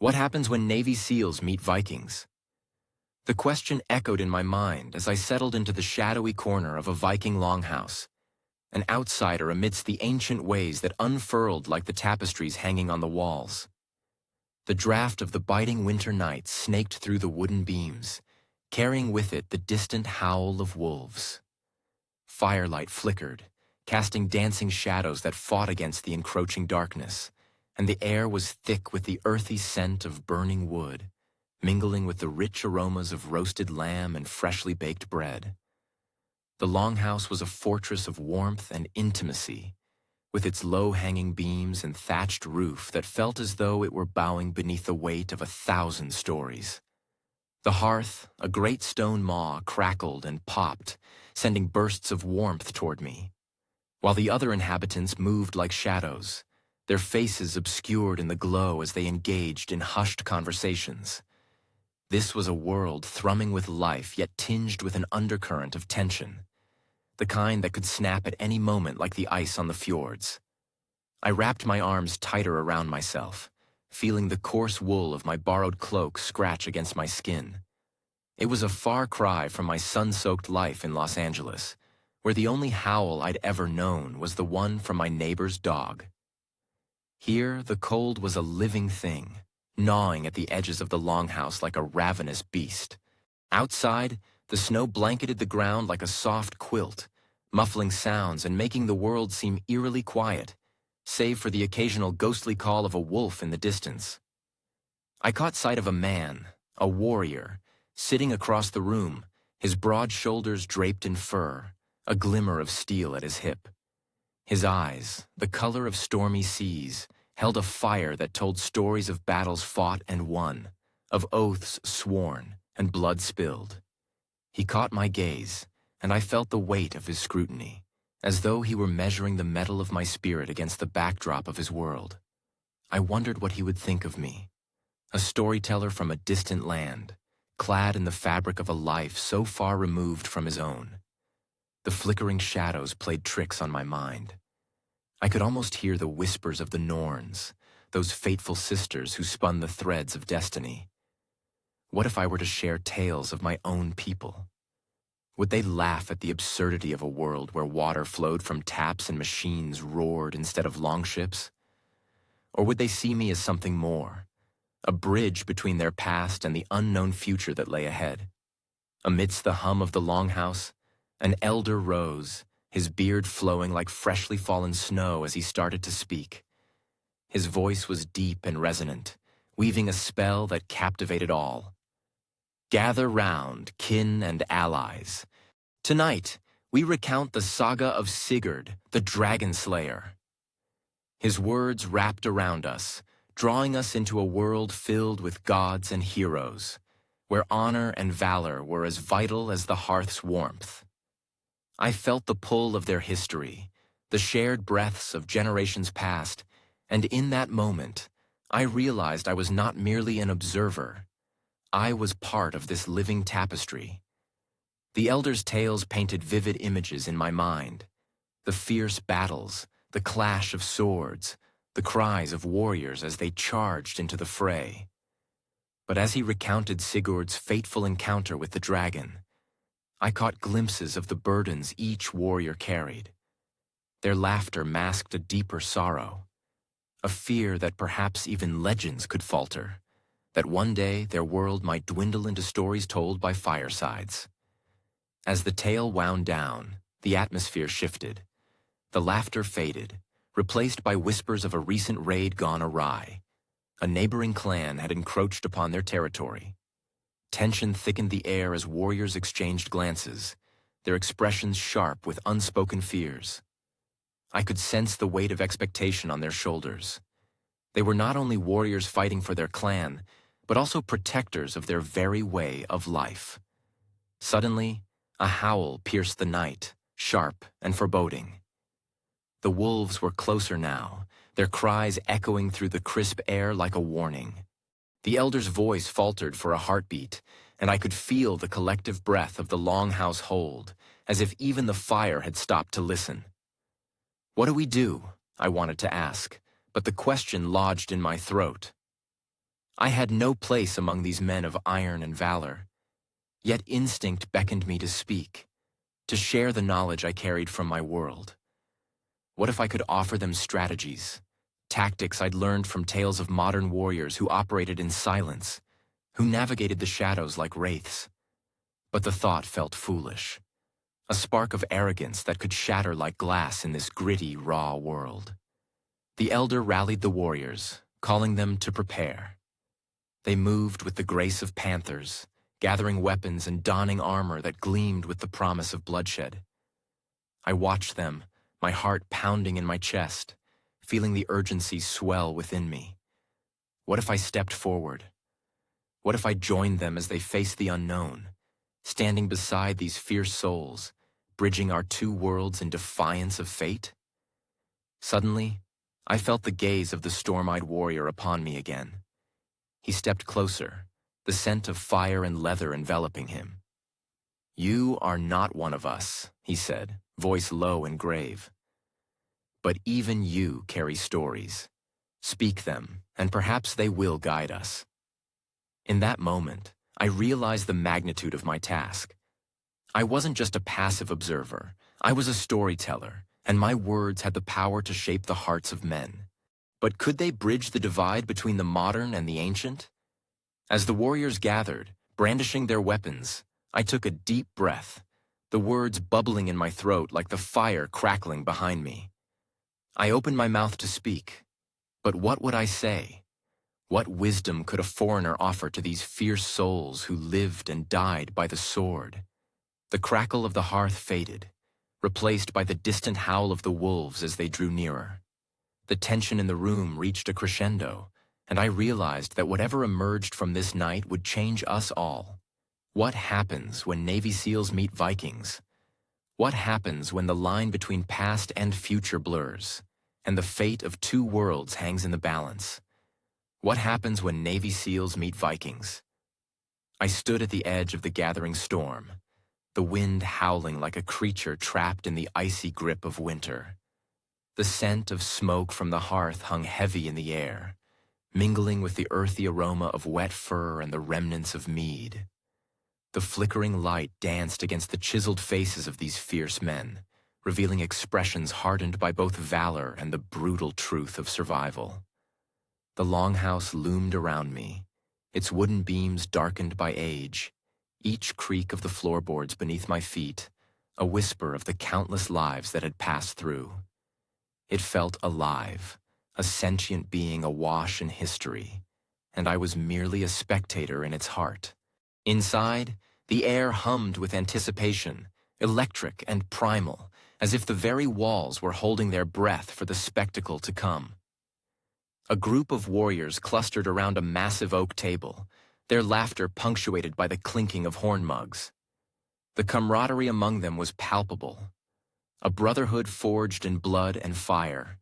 What happens when Navy SEALs meet Vikings? The question echoed in my mind as I settled into the shadowy corner of a Viking longhouse, an outsider amidst the ancient ways that unfurled like the tapestries hanging on the walls. The draft of the biting winter night snaked through the wooden beams, carrying with it the distant howl of wolves. Firelight flickered, casting dancing shadows that fought against the encroaching darkness, and the air was thick with the earthy scent of burning wood, mingling with the rich aromas of roasted lamb and freshly baked bread. The longhouse was a fortress of warmth and intimacy, with its low-hanging beams and thatched roof that felt as though it were bowing beneath the weight of 1,000 stories. The hearth, a great stone maw, crackled and popped, sending bursts of warmth toward me, while the other inhabitants moved like shadows, their faces obscured in the glow as they engaged in hushed conversations. This was a world thrumming with life yet tinged with an undercurrent of tension, the kind that could snap at any moment like the ice on the fjords. I wrapped my arms tighter around myself, feeling the coarse wool of my borrowed cloak scratch against my skin. It was a far cry from my sun-soaked life in Los Angeles, where the only howl I'd ever known was the one from my neighbor's dog. Here, the cold was a living thing, gnawing at the edges of the longhouse like a ravenous beast. Outside, the snow blanketed the ground like a soft quilt, muffling sounds and making the world seem eerily quiet, save for the occasional ghostly call of a wolf in the distance. I caught sight of a man, a warrior, sitting across the room, his broad shoulders draped in fur, a glimmer of steel at his hip. His eyes, the color of stormy seas, held a fire that told stories of battles fought and won, of oaths sworn and blood spilled. He caught my gaze, and I felt the weight of his scrutiny, as though he were measuring the metal of my spirit against the backdrop of his world. I wondered what he would think of me, a storyteller from a distant land, clad in the fabric of a life so far removed from his own. The flickering shadows played tricks on my mind. I could almost hear the whispers of the Norns, those fateful sisters who spun the threads of destiny. What if I were to share tales of my own people? Would they laugh at the absurdity of a world where water flowed from taps and machines roared instead of longships? Or would they see me as something more, a bridge between their past and the unknown future that lay ahead? Amidst the hum of the longhouse, an elder rose, his beard flowing like freshly fallen snow as he started to speak. His voice was deep and resonant, weaving a spell that captivated all. Gather round, kin and allies. Tonight, we recount the saga of Sigurd, the Dragon Slayer. His words wrapped around us, drawing us into a world filled with gods and heroes, where honor and valor were as vital as the hearth's warmth. I felt the pull of their history, the shared breaths of generations past, and in that moment, I realized I was not merely an observer. I was part of this living tapestry. The elders' tales painted vivid images in my mind, the fierce battles, the clash of swords, the cries of warriors as they charged into the fray. But as he recounted Sigurd's fateful encounter with the dragon, I caught glimpses of the burdens each warrior carried. Their laughter masked a deeper sorrow, a fear that perhaps even legends could falter, that one day their world might dwindle into stories told by firesides. As the tale wound down, the atmosphere shifted. The laughter faded, replaced by whispers of a recent raid gone awry. A neighboring clan had encroached upon their territory. Tension thickened the air as warriors exchanged glances, their expressions sharp with unspoken fears. I could sense the weight of expectation on their shoulders. They were not only warriors fighting for their clan, but also protectors of their very way of life. Suddenly, a howl pierced the night, sharp and foreboding. The wolves were closer now, their cries echoing through the crisp air like a warning. The elder's voice faltered for a heartbeat, and I could feel the collective breath of the longhouse hold, as if even the fire had stopped to listen. "What do we do?" I wanted to ask, but the question lodged in my throat. I had no place among these men of iron and valor, yet instinct beckoned me to speak, to share the knowledge I carried from my world. What if I could offer them strategies, tactics I'd learned from tales of modern warriors who operated in silence, who navigated the shadows like wraiths? But the thought felt foolish, a spark of arrogance that could shatter like glass in this gritty, raw world. The elder rallied the warriors, calling them to prepare. They moved with the grace of panthers, gathering weapons and donning armor that gleamed with the promise of bloodshed. I watched them, my heart pounding in my chest, feeling the urgency swell within me. What if I stepped forward? What if I joined them as they faced the unknown, standing beside these fierce souls, bridging our two worlds in defiance of fate? Suddenly, I felt the gaze of the storm-eyed warrior upon me again. He stepped closer, the scent of fire and leather enveloping him. "You are not one of us," he said, voice low and grave. "But even you carry stories. Speak them, and perhaps they will guide us." In that moment, I realized the magnitude of my task. I wasn't just a passive observer. I was a storyteller, and my words had the power to shape the hearts of men. But could they bridge the divide between the modern and the ancient? As the warriors gathered, brandishing their weapons, I took a deep breath, the words bubbling in my throat like the fire crackling behind me. I opened my mouth to speak, but what would I say? What wisdom could a foreigner offer to these fierce souls who lived and died by the sword? The crackle of the hearth faded, replaced by the distant howl of the wolves as they drew nearer. The tension in the room reached a crescendo, and I realized that whatever emerged from this night would change us all. What happens when Navy SEALs meet Vikings? What happens when the line between past and future blurs, and the fate of two worlds hangs in the balance? What happens when Navy SEALs meet Vikings? I stood at the edge of the gathering storm, the wind howling like a creature trapped in the icy grip of winter. The scent of smoke from the hearth hung heavy in the air, mingling with the earthy aroma of wet fur and the remnants of mead. The flickering light danced against the chiseled faces of these fierce men, revealing expressions hardened by both valor and the brutal truth of survival. The longhouse loomed around me, its wooden beams darkened by age, each creak of the floorboards beneath my feet, a whisper of the countless lives that had passed through. It felt alive, a sentient being awash in history, and I was merely a spectator in its heart. Inside, the air hummed with anticipation, electric and primal, as if the very walls were holding their breath for the spectacle to come. A group of warriors clustered around a massive oak table, their laughter punctuated by the clinking of horn mugs. The camaraderie among them was palpable, a brotherhood forged in blood and fire.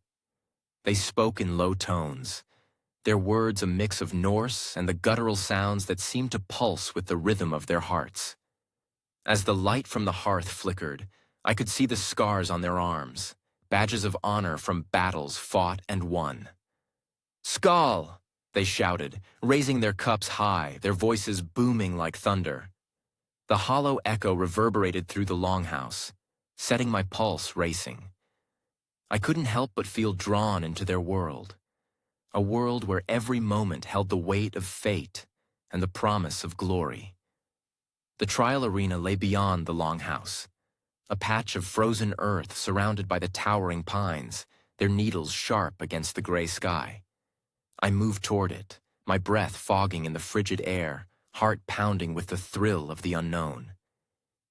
They spoke in low tones, their words a mix of Norse and the guttural sounds that seemed to pulse with the rhythm of their hearts. As the light from the hearth flickered, I could see the scars on their arms, badges of honor from battles fought and won. "Skål!" they shouted, raising their cups high, their voices booming like thunder. The hollow echo reverberated through the longhouse, setting my pulse racing. I couldn't help but feel drawn into their world, a world where every moment held the weight of fate and the promise of glory. The trial arena lay beyond the longhouse, a patch of frozen earth surrounded by the towering pines, their needles sharp against the gray sky. I moved toward it, my breath fogging in the frigid air, heart pounding with the thrill of the unknown.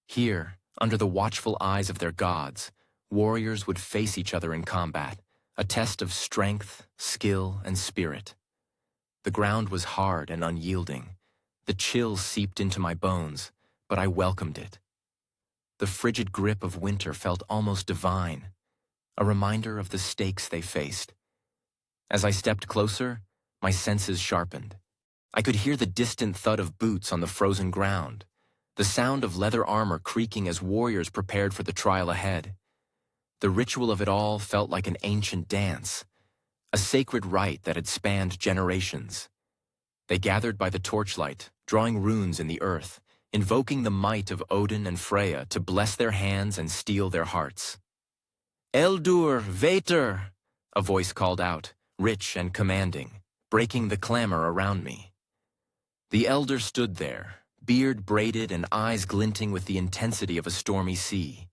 Here, under the watchful eyes of their gods, warriors would face each other in combat, a test of strength, skill, and spirit. The ground was hard and unyielding. The chill seeped into my bones, but I welcomed it. The frigid grip of winter felt almost divine, a reminder of the stakes they faced. As I stepped closer, my senses sharpened. I could hear the distant thud of boots on the frozen ground, the sound of leather armor creaking as warriors prepared for the trial ahead. The ritual of it all felt like an ancient dance, a sacred rite that had spanned generations. They gathered by the torchlight, drawing runes in the earth, invoking the might of Odin and Freya to bless their hands and steel their hearts. "Eldur, Veter!" a voice called out, rich and commanding, breaking the clamor around me. The elder stood there, beard braided and eyes glinting with the intensity of a stormy sea.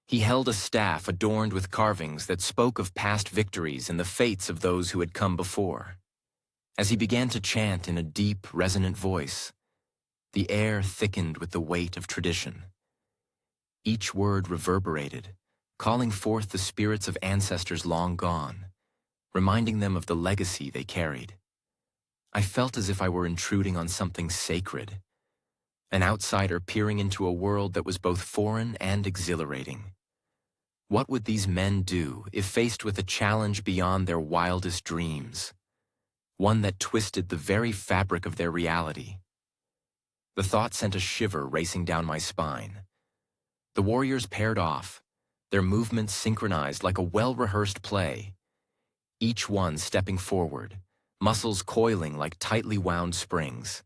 He held a staff adorned with carvings that spoke of past victories and the fates of those who had come before. As he began to chant in a deep, resonant voice, the air thickened with the weight of tradition. Each word reverberated, calling forth the spirits of ancestors long gone, reminding them of the legacy they carried. I felt as if I were intruding on something sacred, an outsider peering into a world that was both foreign and exhilarating. What would these men do if faced with a challenge beyond their wildest dreams? One that twisted the very fabric of their reality. The thought sent a shiver racing down my spine. The warriors paired off, their movements synchronized like a well-rehearsed play, each one stepping forward, muscles coiling like tightly wound springs.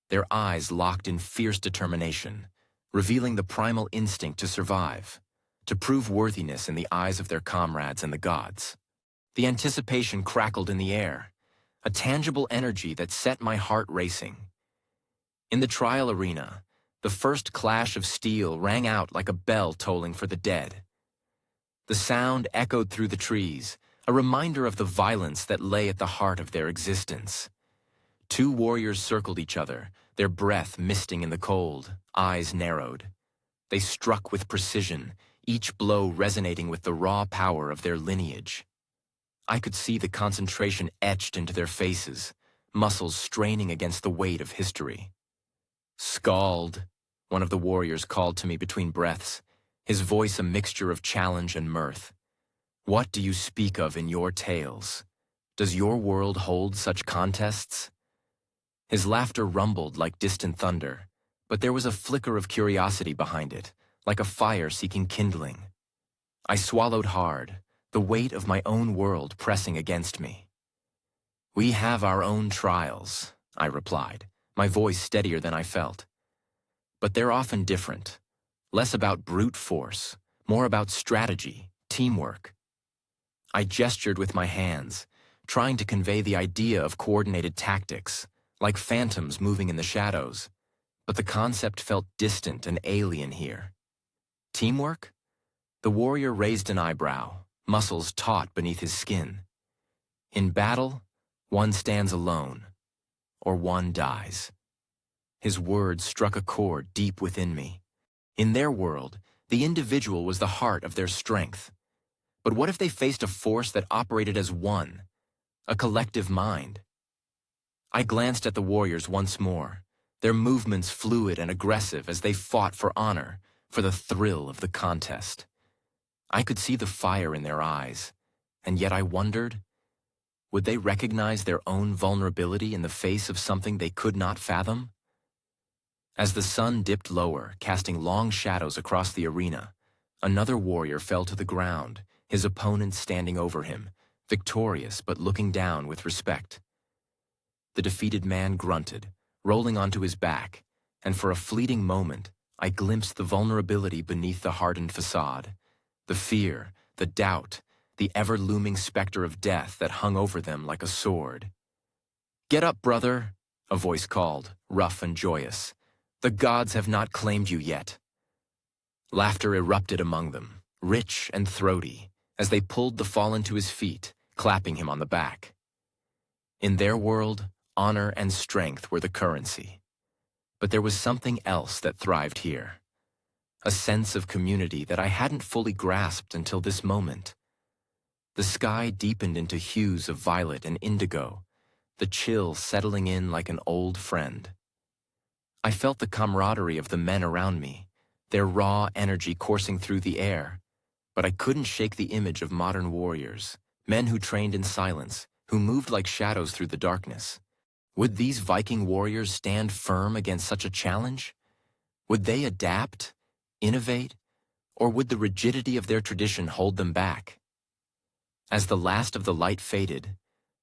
Their eyes locked in fierce determination, revealing the primal instinct to survive, to prove worthiness in the eyes of their comrades and the gods. The anticipation crackled in the air, a tangible energy that set my heart racing. In the trial arena, the first clash of steel rang out like a bell tolling for the dead. The sound echoed through the trees, a reminder of the violence that lay at the heart of their existence. Two warriors circled each other, their breath misting in the cold, eyes narrowed. They struck with precision, each blow resonating with the raw power of their lineage. I could see the concentration etched into their faces, muscles straining against the weight of history. "Scald," one of the warriors called to me between breaths, his voice a mixture of challenge and mirth. "What do you speak of in your tales? Does your world hold such contests?" His laughter rumbled like distant thunder, but there was a flicker of curiosity behind it, like a fire seeking kindling. I swallowed hard, the weight of my own world pressing against me. "We have our own trials," I replied, my voice steadier than I felt. "But they're often different, less about brute force, more about strategy, teamwork." I gestured with my hands, trying to convey the idea of coordinated tactics, like phantoms moving in the shadows, but the concept felt distant and alien here. "Teamwork?" The warrior raised an eyebrow, muscles taut beneath his skin. "In battle, one stands alone, or one dies." His words struck a chord deep within me. In their world, the individual was the heart of their strength. But what if they faced a force that operated as one, a collective mind? I glanced at the warriors once more, their movements fluid and aggressive as they fought for honor, for the thrill of the contest. I could see the fire in their eyes, and yet I wondered, would they recognize their own vulnerability in the face of something they could not fathom? As the sun dipped lower, casting long shadows across the arena, another warrior fell to the ground, his opponent standing over him, victorious but looking down with respect. The defeated man grunted, rolling onto his back, and for a fleeting moment, I glimpsed the vulnerability beneath the hardened facade, the fear, the doubt, the ever-looming specter of death that hung over them like a sword. "Get up, brother," a voice called, rough and joyous. "The gods have not claimed you yet." Laughter erupted among them, rich and throaty, as they pulled the fallen to his feet, clapping him on the back. In their world, honor and strength were the currency. But there was something else that thrived here. A sense of community that I hadn't fully grasped until this moment. The sky deepened into hues of violet and indigo, the chill settling in like an old friend. I felt the camaraderie of the men around me, their raw energy coursing through the air, but I couldn't shake the image of modern warriors, men who trained in silence, who moved like shadows through the darkness. Would these Viking warriors stand firm against such a challenge? Would they adapt, innovate, or would the rigidity of their tradition hold them back? As the last of the light faded,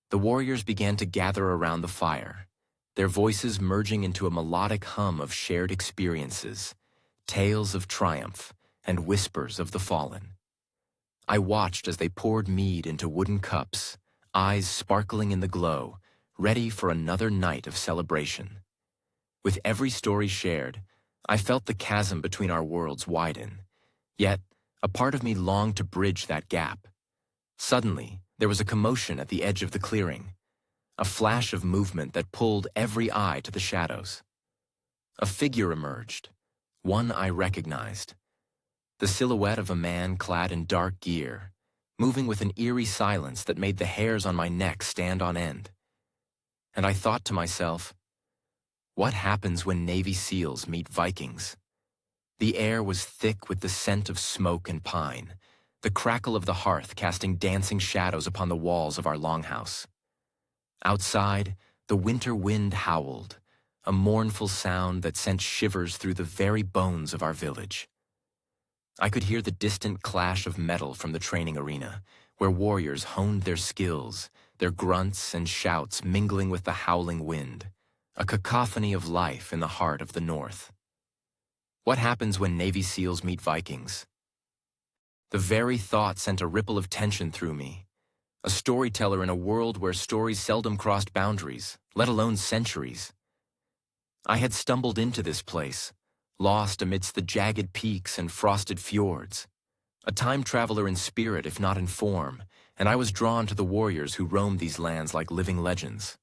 the warriors began to gather around the fire, their voices merging into a melodic hum of shared experiences, tales of triumph, and whispers of the fallen. I watched as they poured mead into wooden cups, eyes sparkling in the glow, ready for another night of celebration. With every story shared, I felt the chasm between our worlds widen. Yet, a part of me longed to bridge that gap. Suddenly, there was a commotion at the edge of the clearing, a flash of movement that pulled every eye to the shadows. A figure emerged, one I recognized. The silhouette of a man clad in dark gear, moving with an eerie silence that made the hairs on my neck stand on end. And I thought to myself, what happens when Navy SEALs meet Vikings? The air was thick with the scent of smoke and pine, the crackle of the hearth casting dancing shadows upon the walls of our longhouse. Outside, the winter wind howled, a mournful sound that sent shivers through the very bones of our village. I could hear the distant clash of metal from the training arena, where warriors honed their skills, their grunts and shouts mingling with the howling wind, a cacophony of life in the heart of the North. What happens when Navy SEALs meet Vikings? The very thought sent a ripple of tension through me, a storyteller in a world where stories seldom crossed boundaries, let alone centuries. I had stumbled into this place, lost amidst the jagged peaks and frosted fjords, a time traveler in spirit if not in form, and I was drawn to the warriors who roamed these lands like living legends.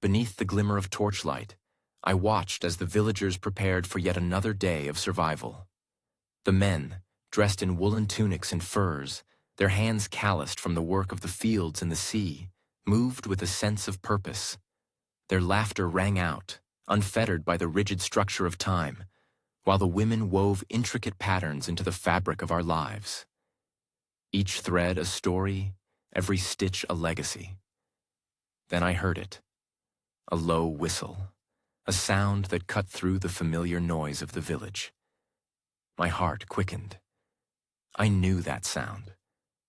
Beneath the glimmer of torchlight, I watched as the villagers prepared for yet another day of survival. The men, dressed in woolen tunics and furs, their hands calloused from the work of the fields and the sea, moved with a sense of purpose. Their laughter rang out, unfettered by the rigid structure of time, while the women wove intricate patterns into the fabric of our lives. Each thread a story, every stitch a legacy. Then I heard it, a low whistle, a sound that cut through the familiar noise of the village. My heart quickened. I knew that sound,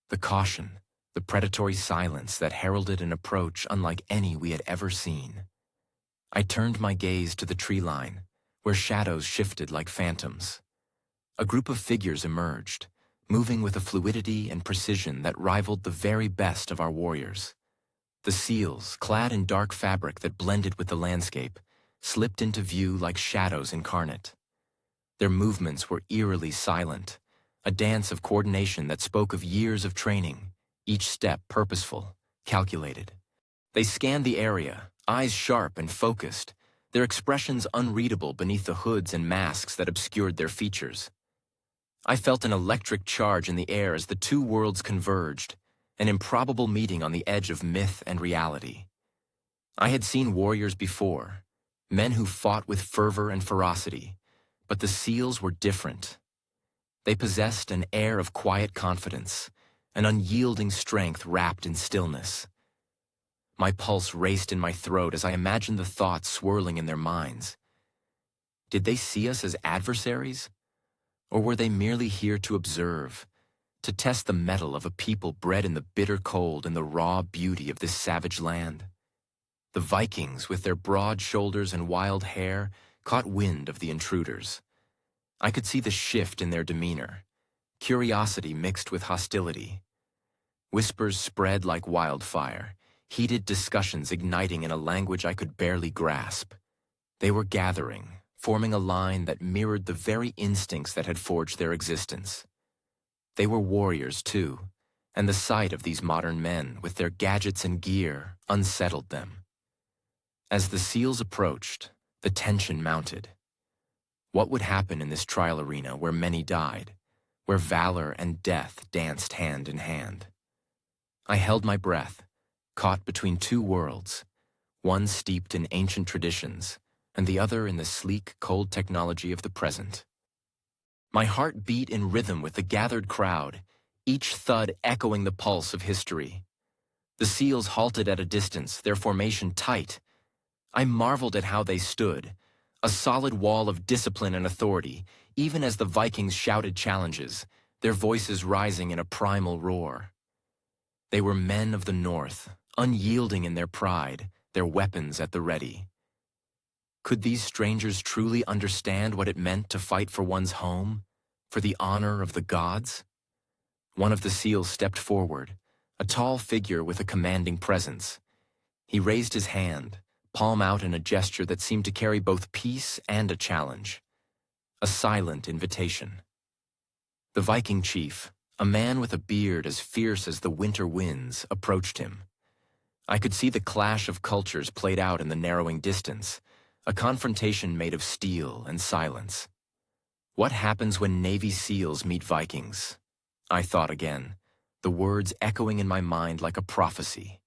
the caution, the predatory silence that heralded an approach unlike any we had ever seen. I turned my gaze to the tree line, where shadows shifted like phantoms. A group of figures emerged, moving with a fluidity and precision that rivaled the very best of our warriors. The SEALs, clad in dark fabric that blended with the landscape, slipped into view like shadows incarnate. Their movements were eerily silent, a dance of coordination that spoke of years of training, each step purposeful, calculated. They scanned the area, eyes sharp and focused, their expressions unreadable beneath the hoods and masks that obscured their features. I felt an electric charge in the air as the two worlds converged, an improbable meeting on the edge of myth and reality. I had seen warriors before, men who fought with fervor and ferocity, but the SEALs were different. They possessed an air of quiet confidence, an unyielding strength wrapped in stillness. My pulse raced in my throat as I imagined the thoughts swirling in their minds. Did they see us as adversaries? Or were they merely here to observe, to test the mettle of a people bred in the bitter cold and the raw beauty of this savage land? The Vikings, with their broad shoulders and wild hair, caught wind of the intruders. I could see the shift in their demeanor, curiosity mixed with hostility. Whispers spread like wildfire, heated discussions igniting in a language I could barely grasp. They were gathering, forming a line that mirrored the very instincts that had forged their existence. They were warriors, too, and the sight of these modern men, with their gadgets and gear, unsettled them. As the SEALs approached, the tension mounted. What would happen in this trial arena where many died, where valor and death danced hand in hand? I held my breath, caught between two worlds, one steeped in ancient traditions, and the other in the sleek, cold technology of the present. My heart beat in rhythm with the gathered crowd, each thud echoing the pulse of history. The SEALs halted at a distance, their formation tight. I marveled at how they stood, a solid wall of discipline and authority, even as the Vikings shouted challenges, their voices rising in a primal roar. They were men of the North, unyielding in their pride, their weapons at the ready. Could these strangers truly understand what it meant to fight for one's home, for the honor of the gods? One of the seals stepped forward, a tall figure with a commanding presence. He raised his hand, palm out in a gesture that seemed to carry both peace and a challenge. A silent invitation. The Viking chief, a man with a beard as fierce as the winter winds, approached him. I could see the clash of cultures played out in the narrowing distance, a confrontation made of steel and silence. What happens when Navy SEALs meet Vikings? I thought again, the words echoing in my mind like a prophecy.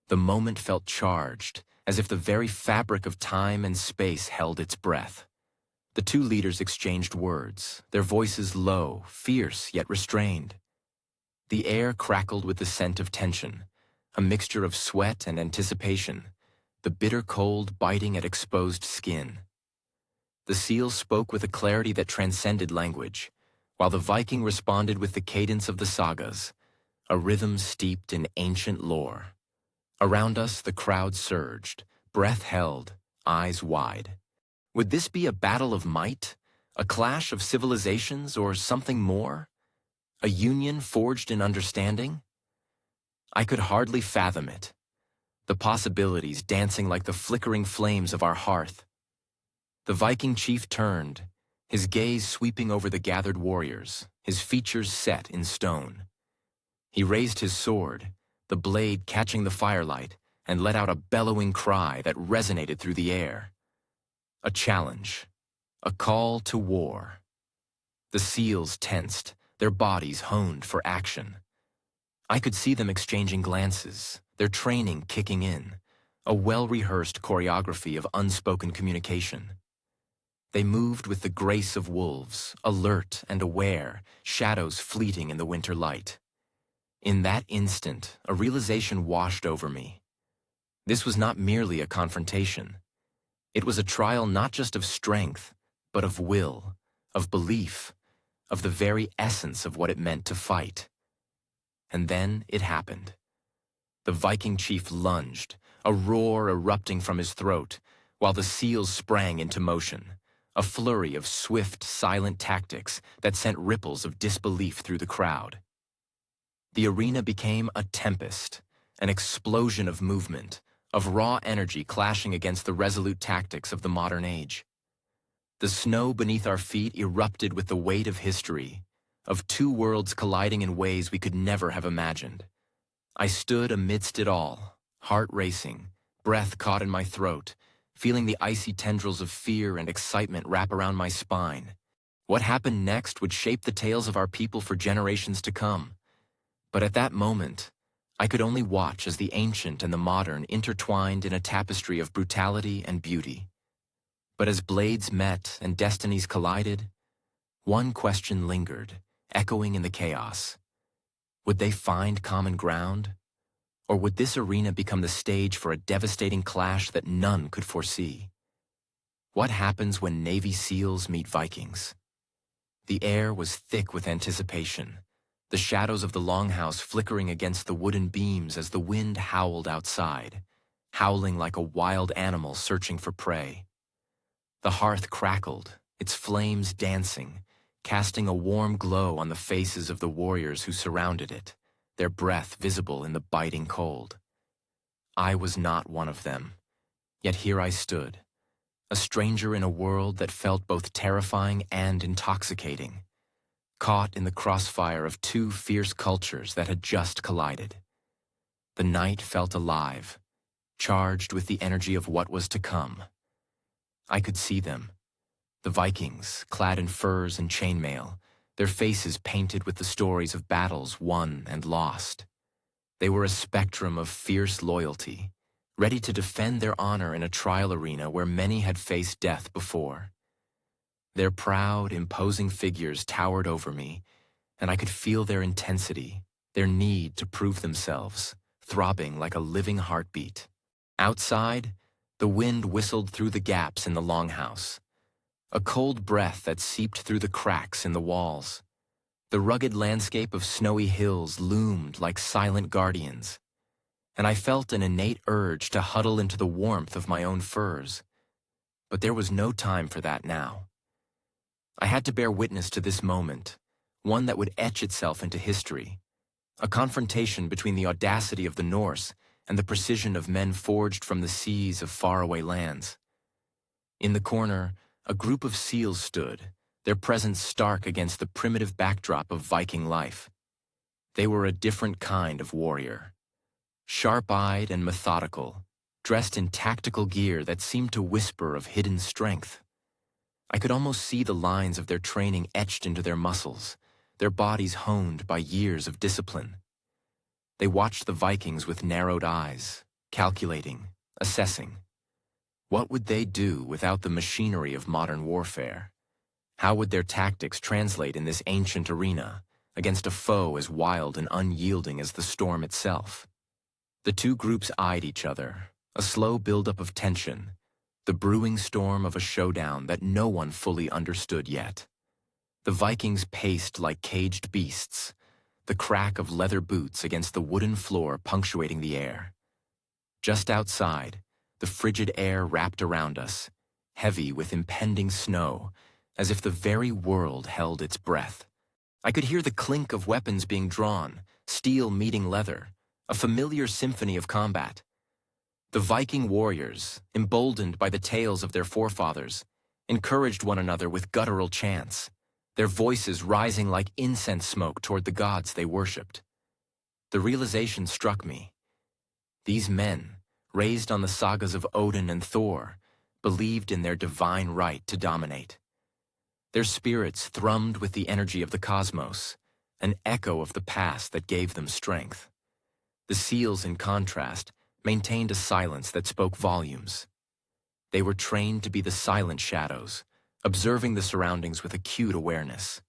The moment felt charged, as if the very fabric of time and space held its breath. The two leaders exchanged words, their voices low, fierce yet restrained. The air crackled with the scent of tension, a mixture of sweat and anticipation, the bitter cold biting at exposed skin. The SEAL spoke with a clarity that transcended language, while the Viking responded with the cadence of the sagas, a rhythm steeped in ancient lore. Around us, the crowd surged, breath held, eyes wide. Would this be a battle of might, a clash of civilizations, or something more? A union forged in understanding? I could hardly fathom it, the possibilities dancing like the flickering flames of our hearth. The Viking chief turned, his gaze sweeping over the gathered warriors, his features set in stone. He raised his sword, the blade catching the firelight, and let out a bellowing cry that resonated through the air. A challenge, a call to war. The SEALs tensed, their bodies honed for action. I could see them exchanging glances, their training kicking in, a well-rehearsed choreography of unspoken communication. They moved with the grace of wolves, alert and aware, shadows fleeting in the winter light. In that instant, a realization washed over me. This was not merely a confrontation. It was a trial not just of strength, but of will, of belief, of the very essence of what it meant to fight. And then it happened. The Viking chief lunged, a roar erupting from his throat, while the SEALs sprang into motion, a flurry of swift, silent tactics that sent ripples of disbelief through the crowd. The arena became a tempest, an explosion of movement, of raw energy clashing against the resolute tactics of the modern age. The snow beneath our feet erupted with the weight of history, of two worlds colliding in ways we could never have imagined. I stood amidst it all, heart racing, breath caught in my throat, feeling the icy tendrils of fear and excitement wrap around my spine. What happened next would shape the tales of our people for generations to come. But at that moment, I could only watch as the ancient and the modern intertwined in a tapestry of brutality and beauty. But as blades met and destinies collided, one question lingered, echoing in the chaos. Would they find common ground? Or would this arena become the stage for a devastating clash that none could foresee? What happens when Navy SEALs meet Vikings? The air was thick with anticipation, the shadows of the longhouse flickering against the wooden beams as the wind howled outside, howling like a wild animal searching for prey. The hearth crackled, its flames dancing, casting a warm glow on the faces of the warriors who surrounded it, their breath visible in the biting cold. I was not one of them, yet here I stood, a stranger in a world that felt both terrifying and intoxicating, caught in the crossfire of two fierce cultures that had just collided. The night felt alive, charged with the energy of what was to come. I could see them, the Vikings, clad in furs and chainmail, their faces painted with the stories of battles won and lost. They were a spectrum of fierce loyalty, ready to defend their honor in a trial arena where many had faced death before. Their proud, imposing figures towered over me, and I could feel their intensity, their need to prove themselves, throbbing like a living heartbeat. Outside, the wind whistled through the gaps in the longhouse, a cold breath that seeped through the cracks in the walls. The rugged landscape of snowy hills loomed like silent guardians. and I felt an innate urge to huddle into the warmth of my own furs. But there was no time for that now. I had to bear witness to this moment, one that would etch itself into history, a confrontation between the audacity of the Norse and the precision of men forged from the seas of faraway lands. In the corner, a group of seals stood, their presence stark against the primitive backdrop of Viking life. They were a different kind of warrior, sharp-eyed and methodical, dressed in tactical gear that seemed to whisper of hidden strength. I could almost see the lines of their training etched into their muscles, their bodies honed by years of discipline. They watched the Vikings with narrowed eyes, calculating, assessing. What would they do without the machinery of modern warfare? How would their tactics translate in this ancient arena against a foe as wild and unyielding as the storm itself? The two groups eyed each other, a slow buildup of tension, the brewing storm of a showdown that no one fully understood yet. The Vikings paced like caged beasts, the crack of leather boots against the wooden floor punctuating the air. Just outside, the frigid air wrapped around us, heavy with impending snow, as if the very world held its breath. I could hear the clink of weapons being drawn, steel meeting leather, a familiar symphony of combat. The Viking warriors, emboldened by the tales of their forefathers, encouraged one another with guttural chants, their voices rising like incense smoke toward the gods they worshipped. The realization struck me. These men, raised on the sagas of Odin and Thor, believed in their divine right to dominate. Their spirits thrummed with the energy of the cosmos, an echo of the past that gave them strength. The seals, in contrast, maintained a silence that spoke volumes. They were trained to be the silent shadows, observing the surroundings with acute awareness.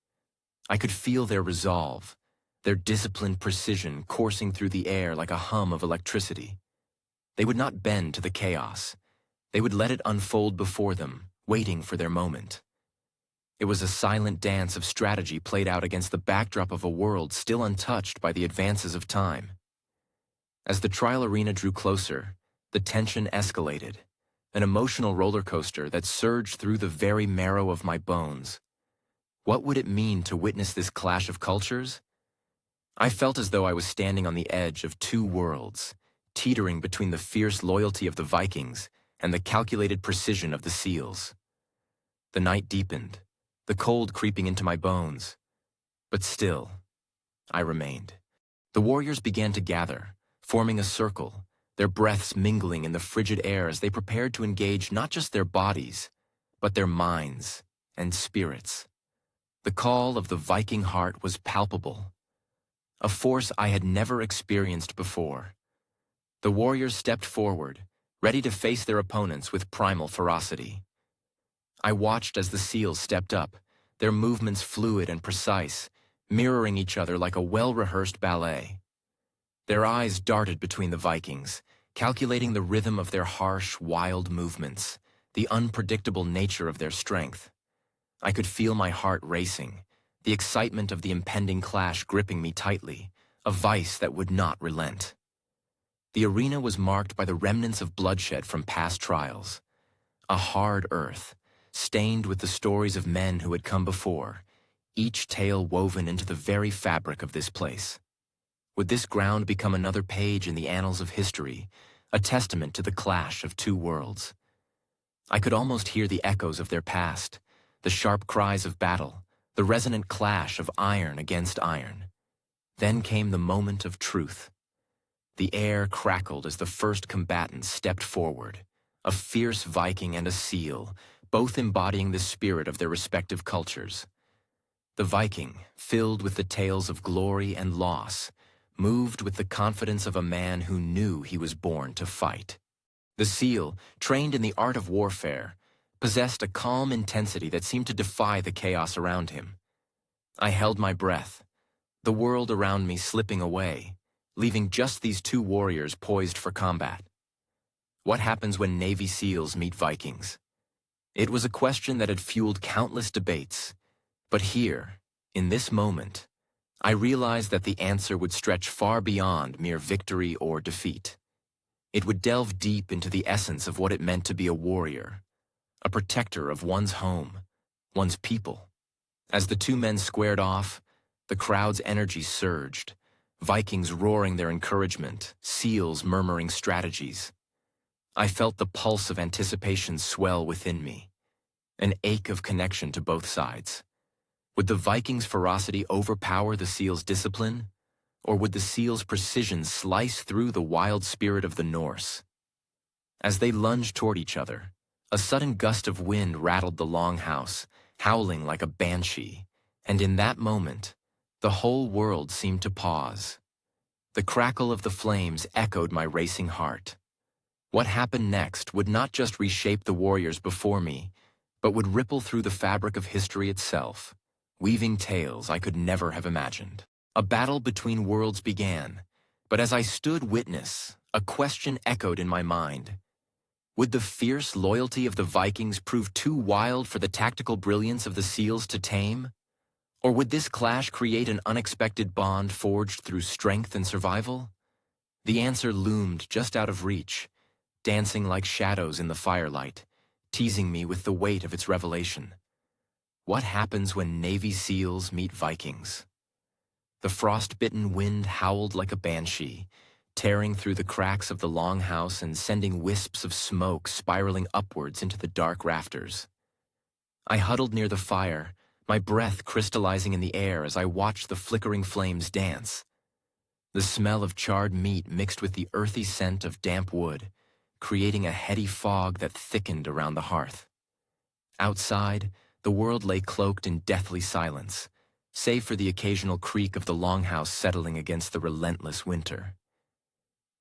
I could feel their resolve, their disciplined precision coursing through the air like a hum of electricity. They would not bend to the chaos. They would let it unfold before them, waiting for their moment. It was a silent dance of strategy played out against the backdrop of a world still untouched by the advances of time. As the trial arena drew closer, the tension escalated, an emotional roller coaster that surged through the very marrow of my bones. What would it mean to witness this clash of cultures? I felt as though I was standing on the edge of two worlds, teetering between the fierce loyalty of the Vikings and the calculated precision of the seals. The night deepened, the cold creeping into my bones. But still, I remained. The warriors began to gather, forming a circle, their breaths mingling in the frigid air as they prepared to engage not just their bodies, but their minds and spirits. The call of the Viking heart was palpable, a force I had never experienced before. The warriors stepped forward, ready to face their opponents with primal ferocity. I watched as the seals stepped up, their movements fluid and precise, mirroring each other like a well-rehearsed ballet. Their eyes darted between the Vikings, calculating the rhythm of their harsh, wild movements, the unpredictable nature of their strength. I could feel my heart racing, the excitement of the impending clash gripping me tightly, a vice that would not relent. The arena was marked by the remnants of bloodshed from past trials. A hard earth, stained with the stories of men who had come before, each tale woven into the very fabric of this place. Would this ground become another page in the annals of history, a testament to the clash of two worlds? I could almost hear the echoes of their past, the sharp cries of battle, the resonant clash of iron against iron. Then came the moment of truth. The air crackled as the first combatants stepped forward, a fierce Viking and a seal, both embodying the spirit of their respective cultures. The Viking, filled with the tales of glory and loss, moved with the confidence of a man who knew he was born to fight. The seal, trained in the art of warfare, possessed a calm intensity that seemed to defy the chaos around him. I held my breath, the world around me slipping away, leaving just these two warriors poised for combat. What happens when Navy SEALs meet Vikings? It was a question that had fueled countless debates, but here, in this moment, I realized that the answer would stretch far beyond mere victory or defeat. It would delve deep into the essence of what it meant to be a warrior, a protector of one's home, one's people. As the two men squared off, the crowd's energy surged, Vikings roaring their encouragement, seals murmuring strategies. I felt the pulse of anticipation swell within me, an ache of connection to both sides. Would the Vikings' ferocity overpower the seals' discipline, or would the seals' precision slice through the wild spirit of the Norse? As they lunged toward each other, a sudden gust of wind rattled the longhouse, howling like a banshee, and in that moment, the whole world seemed to pause. The crackle of the flames echoed my racing heart. What happened next would not just reshape the warriors before me, but would ripple through the fabric of history itself, weaving tales I could never have imagined. A battle between worlds began, but as I stood witness, a question echoed in my mind. Would the fierce loyalty of the Vikings prove too wild for the tactical brilliance of the seals to tame? Or would this clash create an unexpected bond forged through strength and survival? The answer loomed just out of reach, dancing like shadows in the firelight, teasing me with the weight of its revelation. What happens when Navy SEALs meet Vikings? The frost-bitten wind howled like a banshee, tearing through the cracks of the longhouse and sending wisps of smoke spiraling upwards into the dark rafters. I huddled near the fire, my breath crystallizing in the air as I watched the flickering flames dance. The smell of charred meat mixed with the earthy scent of damp wood, creating a heady fog that thickened around the hearth. Outside, the world lay cloaked in deathly silence, save for the occasional creak of the longhouse settling against the relentless winter.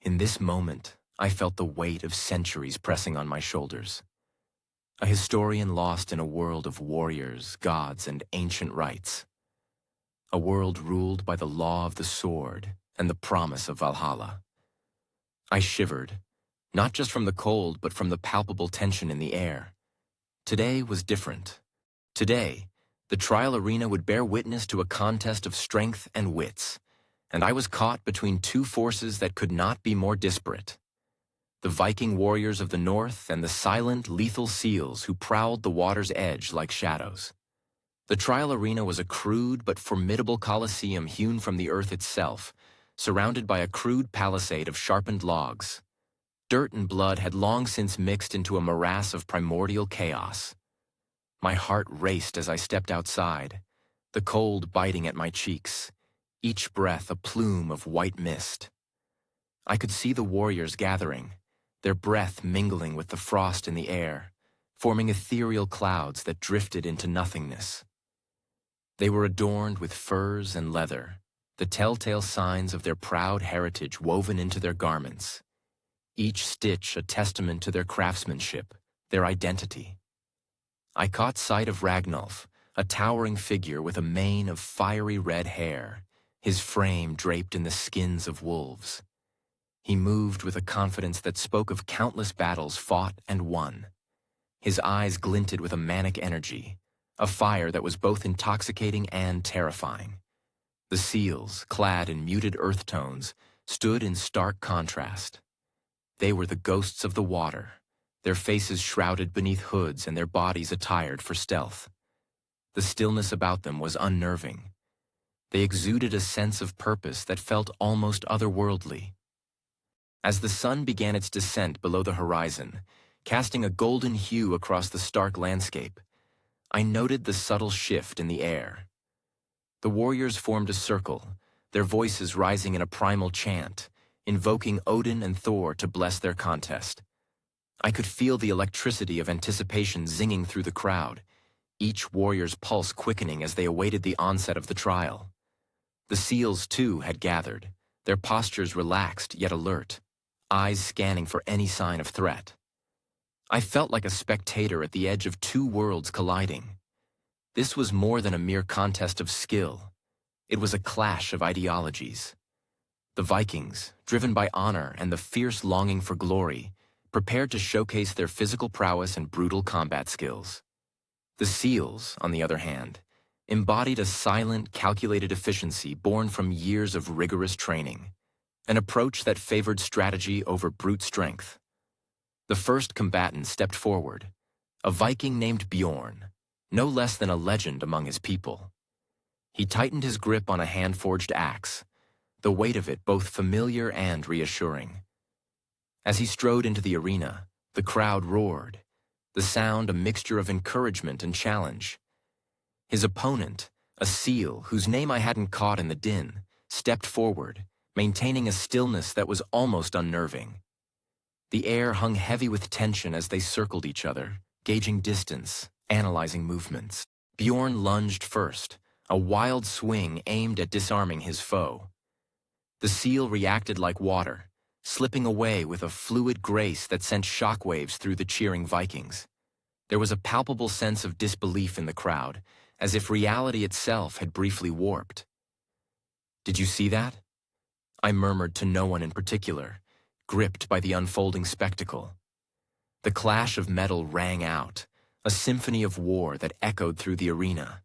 In this moment, I felt the weight of centuries pressing on my shoulders. A historian lost in a world of warriors, gods, and ancient rites. A world ruled by the law of the sword and the promise of Valhalla. I shivered, not just from the cold, but from the palpable tension in the air. Today was different. Today, the trial arena would bear witness to a contest of strength and wits, and I was caught between two forces that could not be more disparate. The Viking warriors of the north and the silent, lethal seals who prowled the water's edge like shadows. The trial arena was a crude but formidable coliseum hewn from the earth itself, surrounded by a crude palisade of sharpened logs. Dirt and blood had long since mixed into a morass of primordial chaos. My heart raced as I stepped outside, the cold biting at my cheeks, each breath a plume of white mist. I could see the warriors gathering, their breath mingling with the frost in the air, forming ethereal clouds that drifted into nothingness. They were adorned with furs and leather, the telltale signs of their proud heritage woven into their garments, each stitch a testament to their craftsmanship, their identity. I caught sight of Ragnulf, a towering figure with a mane of fiery red hair, his frame draped in the skins of wolves. He moved with a confidence that spoke of countless battles fought and won. His eyes glinted with a manic energy, a fire that was both intoxicating and terrifying. The seals, clad in muted earth tones, stood in stark contrast. They were the ghosts of the water, their faces shrouded beneath hoods and their bodies attired for stealth. The stillness about them was unnerving. They exuded a sense of purpose that felt almost otherworldly. As the sun began its descent below the horizon, casting a golden hue across the stark landscape, I noted the subtle shift in the air. The warriors formed a circle, their voices rising in a primal chant, invoking Odin and Thor to bless their contest. I could feel the electricity of anticipation zinging through the crowd, each warrior's pulse quickening as they awaited the onset of the trial. The seals, too, had gathered, their postures relaxed yet alert, eyes scanning for any sign of threat. I felt like a spectator at the edge of two worlds colliding. This was more than a mere contest of skill. It was a clash of ideologies. The Vikings, driven by honor and the fierce longing for glory, prepared to showcase their physical prowess and brutal combat skills. The seals, on the other hand, embodied a silent, calculated efficiency born from years of rigorous training, an approach that favored strategy over brute strength. The first combatant stepped forward, a Viking named Bjorn, no less than a legend among his people. He tightened his grip on a hand-forged axe, the weight of it both familiar and reassuring. As he strode into the arena, the crowd roared, the sound a mixture of encouragement and challenge. His opponent, a seal whose name I hadn't caught in the din, stepped forward, maintaining a stillness that was almost unnerving. The air hung heavy with tension as they circled each other, gauging distance, analyzing movements. Bjorn lunged first, a wild swing aimed at disarming his foe. The seal reacted like water, slipping away with a fluid grace that sent shockwaves through the cheering Vikings. There was a palpable sense of disbelief in the crowd, as if reality itself had briefly warped. "Did you see that?" I murmured to no one in particular, gripped by the unfolding spectacle. The clash of metal rang out, a symphony of war that echoed through the arena.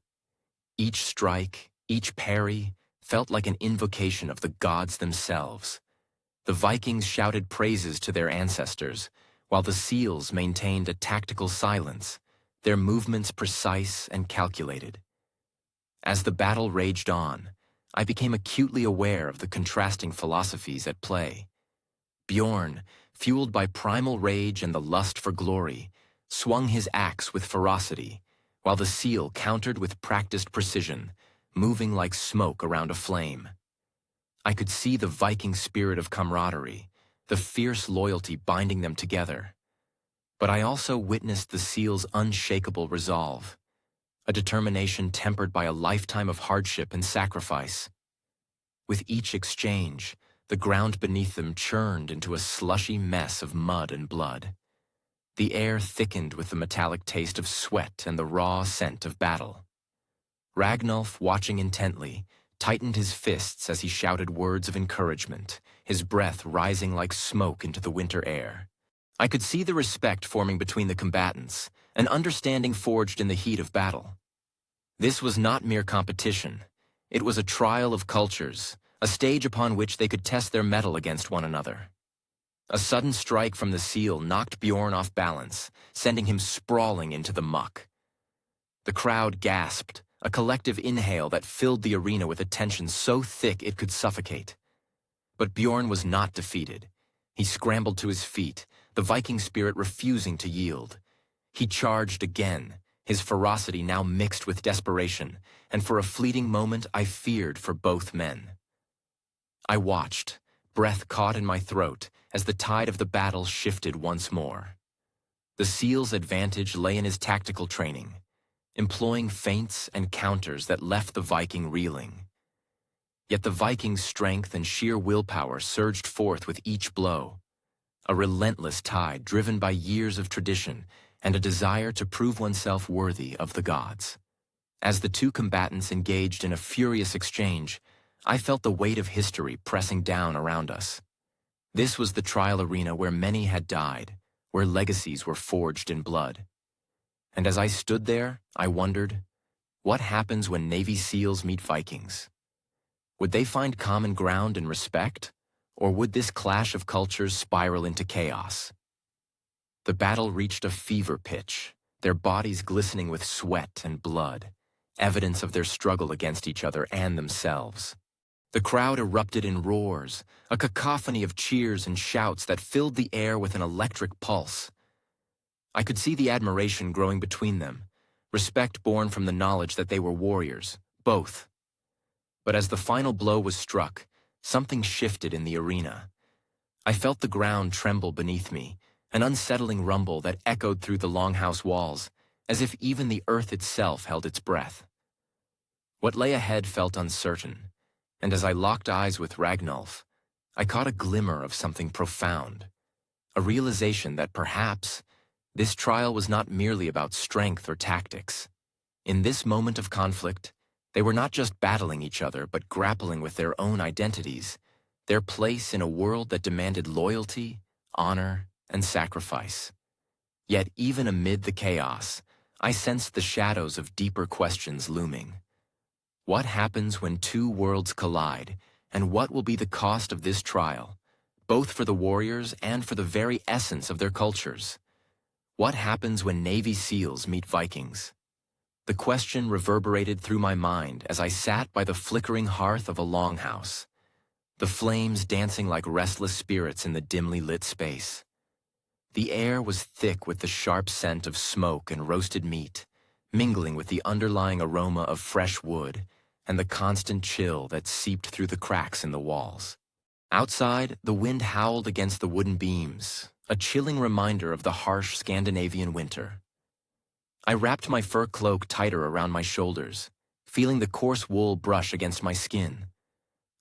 Each strike, each parry, felt like an invocation of the gods themselves. The Vikings shouted praises to their ancestors, while the seals maintained a tactical silence, their movements precise and calculated. As the battle raged on, I became acutely aware of the contrasting philosophies at play. Bjorn, fueled by primal rage and the lust for glory, swung his axe with ferocity, while the seal countered with practiced precision, moving like smoke around a flame. I could see the Viking spirit of camaraderie, the fierce loyalty binding them together. But I also witnessed the seal's unshakable resolve, a determination tempered by a lifetime of hardship and sacrifice. With each exchange, the ground beneath them churned into a slushy mess of mud and blood. The air thickened with the metallic taste of sweat and the raw scent of battle. Ragnulf, watching intently, tightened his fists as he shouted words of encouragement, his breath rising like smoke into the winter air. I could see the respect forming between the combatants, an understanding forged in the heat of battle. This was not mere competition. It was a trial of cultures, a stage upon which they could test their mettle against one another. A sudden strike from the seal knocked Bjorn off balance, sending him sprawling into the muck. The crowd gasped, a collective inhale that filled the arena with a tension so thick it could suffocate. But Bjorn was not defeated. He scrambled to his feet, the Viking spirit refusing to yield. He charged again, his ferocity now mixed with desperation, and for a fleeting moment I feared for both men. I watched, breath caught in my throat, as the tide of the battle shifted once more. The seal's advantage lay in his tactical training, employing feints and counters that left the Viking reeling. Yet the Viking's strength and sheer willpower surged forth with each blow, a relentless tide driven by years of tradition and a desire to prove oneself worthy of the gods. As the two combatants engaged in a furious exchange, I felt the weight of history pressing down around us. This was the trial arena where many had died, where legacies were forged in blood. And as I stood there, I wondered, what happens when Navy SEALs meet Vikings? Would they find common ground and respect, or would this clash of cultures spiral into chaos? The battle reached a fever pitch, their bodies glistening with sweat and blood, evidence of their struggle against each other and themselves. The crowd erupted in roars, a cacophony of cheers and shouts that filled the air with an electric pulse. I could see the admiration growing between them, respect born from the knowledge that they were warriors, both. But as the final blow was struck, something shifted in the arena. I felt the ground tremble beneath me, an unsettling rumble that echoed through the longhouse walls, as if even the earth itself held its breath. What lay ahead felt uncertain, and as I locked eyes with Ragnulf, I caught a glimmer of something profound, a realization that perhaps this trial was not merely about strength or tactics. In this moment of conflict, they were not just battling each other, but grappling with their own identities, their place in a world that demanded loyalty, honor, and sacrifice. Yet even amid the chaos, I sensed the shadows of deeper questions looming. What happens when two worlds collide, and what will be the cost of this trial, both for the warriors and for the very essence of their cultures? What happens when Navy SEALs meet Vikings? The question reverberated through my mind as I sat by the flickering hearth of a longhouse, the flames dancing like restless spirits in the dimly lit space. The air was thick with the sharp scent of smoke and roasted meat, mingling with the underlying aroma of fresh wood and the constant chill that seeped through the cracks in the walls. Outside, the wind howled against the wooden beams, a chilling reminder of the harsh Scandinavian winter. I wrapped my fur cloak tighter around my shoulders, feeling the coarse wool brush against my skin,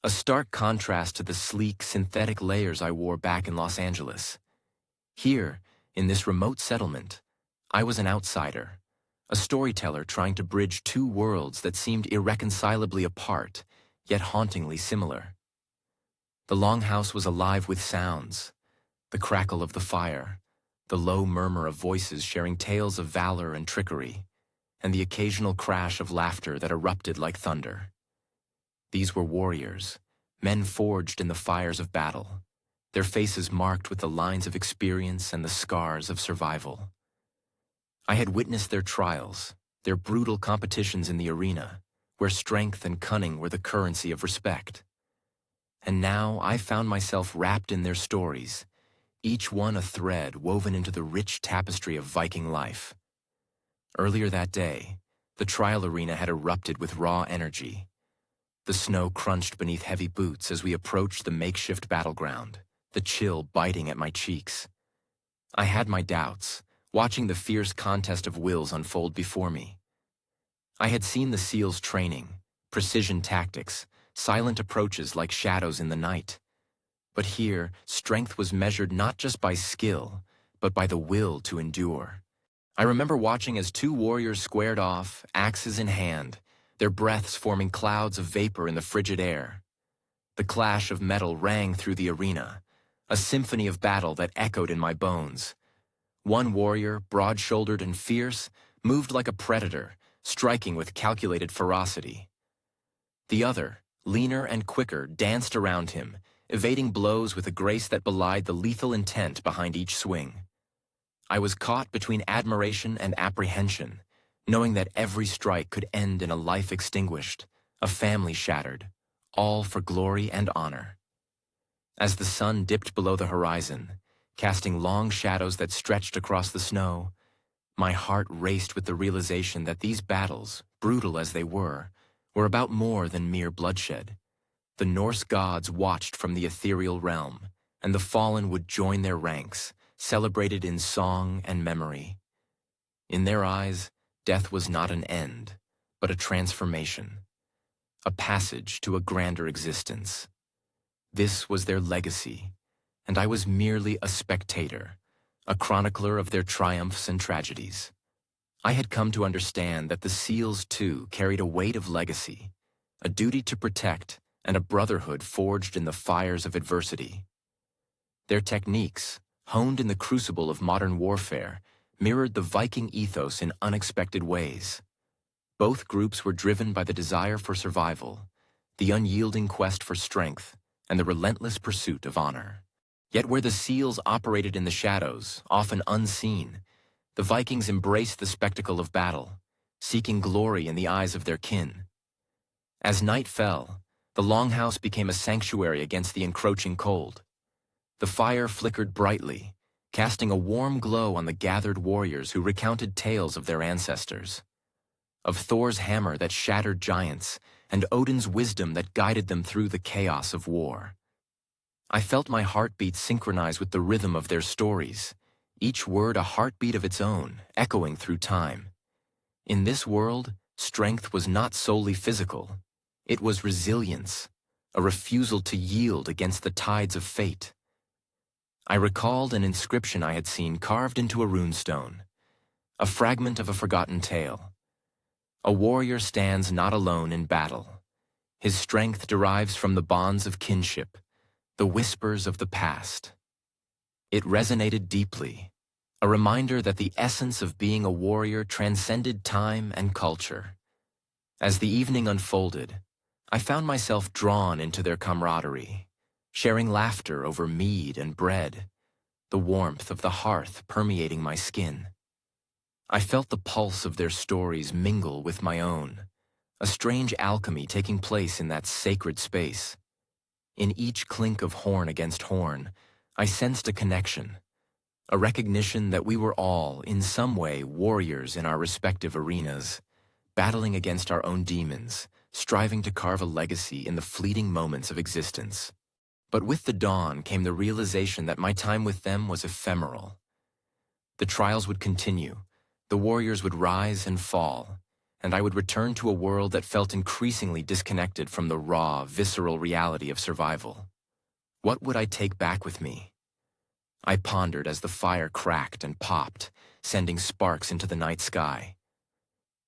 a stark contrast to the sleek, synthetic layers I wore back in Los Angeles. Here, in this remote settlement, I was an outsider, a storyteller trying to bridge two worlds that seemed irreconcilably apart, yet hauntingly similar. The longhouse was alive with sounds, the crackle of the fire, the low murmur of voices sharing tales of valor and trickery, and the occasional crash of laughter that erupted like thunder. These were warriors, men forged in the fires of battle, their faces marked with the lines of experience and the scars of survival. I had witnessed their trials, their brutal competitions in the arena, where strength and cunning were the currency of respect. And now I found myself wrapped in their stories, each one a thread woven into the rich tapestry of Viking life. Earlier that day, the trial arena had erupted with raw energy. The snow crunched beneath heavy boots as we approached the makeshift battleground, the chill biting at my cheeks. I had my doubts, watching the fierce contest of wills unfold before me. I had seen the SEALs training, precision tactics, silent approaches like shadows in the night. But here, strength was measured not just by skill, but by the will to endure. I remember watching as two warriors squared off, axes in hand, their breaths forming clouds of vapor in the frigid air. The clash of metal rang through the arena, a symphony of battle that echoed in my bones. One warrior, broad-shouldered and fierce, moved like a predator, striking with calculated ferocity. The other, leaner and quicker, danced around him, evading blows with a grace that belied the lethal intent behind each swing. I was caught between admiration and apprehension, knowing that every strike could end in a life extinguished, a family shattered, all for glory and honor. As the sun dipped below the horizon, casting long shadows that stretched across the snow, my heart raced with the realization that these battles, brutal as they were about more than mere bloodshed. The Norse gods watched from the ethereal realm, and the fallen would join their ranks, celebrated in song and memory. In their eyes, death was not an end, but a transformation, a passage to a grander existence. This was their legacy, and I was merely a spectator, a chronicler of their triumphs and tragedies. I had come to understand that the SEALs, too, carried a weight of legacy, a duty to protect, and a brotherhood forged in the fires of adversity. Their techniques, honed in the crucible of modern warfare, mirrored the Viking ethos in unexpected ways. Both groups were driven by the desire for survival, the unyielding quest for strength, and the relentless pursuit of honor. Yet where the SEALs operated in the shadows, often unseen, the Vikings embraced the spectacle of battle, seeking glory in the eyes of their kin. As night fell, the longhouse became a sanctuary against the encroaching cold. The fire flickered brightly, casting a warm glow on the gathered warriors who recounted tales of their ancestors, of Thor's hammer that shattered giants, and Odin's wisdom that guided them through the chaos of war. I felt my heartbeat synchronize with the rhythm of their stories, each word a heartbeat of its own, echoing through time. In this world, strength was not solely physical. It was resilience, a refusal to yield against the tides of fate. I recalled an inscription I had seen carved into a runestone, a fragment of a forgotten tale. A warrior stands not alone in battle. His strength derives from the bonds of kinship, the whispers of the past. It resonated deeply, a reminder that the essence of being a warrior transcended time and culture. As the evening unfolded, I found myself drawn into their camaraderie, sharing laughter over mead and bread, the warmth of the hearth permeating my skin. I felt the pulse of their stories mingle with my own, a strange alchemy taking place in that sacred space. In each clink of horn against horn, I sensed a connection, a recognition that we were all, in some way, warriors in our respective arenas, battling against our own demons, striving to carve a legacy in the fleeting moments of existence. But with the dawn came the realization that my time with them was ephemeral. The trials would continue, the warriors would rise and fall, and I would return to a world that felt increasingly disconnected from the raw, visceral reality of survival. What would I take back with me? I pondered as the fire cracked and popped, sending sparks into the night sky.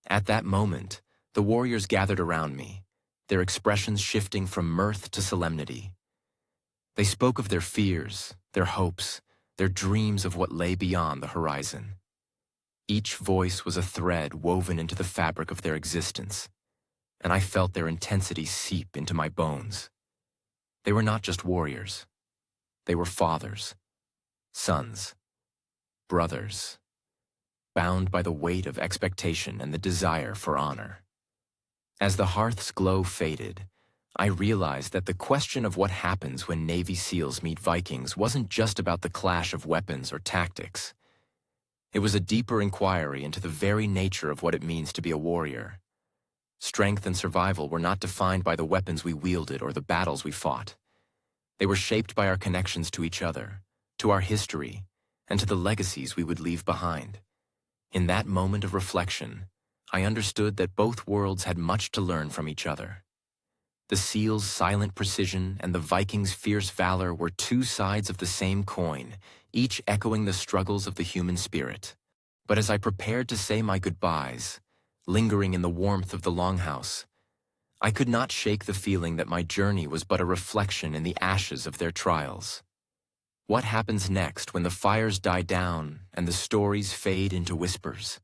At that moment, the warriors gathered around me, their expressions shifting from mirth to solemnity. They spoke of their fears, their hopes, their dreams of what lay beyond the horizon. Each voice was a thread woven into the fabric of their existence, and I felt their intensity seep into my bones. They were not just warriors. They were fathers, sons, brothers, bound by the weight of expectation and the desire for honor. As the hearth's glow faded, I realized that the question of what happens when Navy SEALs meet Vikings wasn't just about the clash of weapons or tactics. It was a deeper inquiry into the very nature of what it means to be a warrior. Strength and survival were not defined by the weapons we wielded or the battles we fought. They were shaped by our connections to each other, to our history, and to the legacies we would leave behind. In that moment of reflection, I understood that both worlds had much to learn from each other. The SEAL's silent precision and the Vikings' fierce valor were two sides of the same coin, each echoing the struggles of the human spirit. But as I prepared to say my goodbyes, lingering in the warmth of the longhouse, I could not shake the feeling that my journey was but a reflection in the ashes of their trials. What happens next when the fires die down and the stories fade into whispers?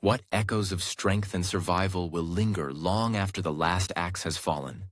What echoes of strength and survival will linger long after the last axe has fallen?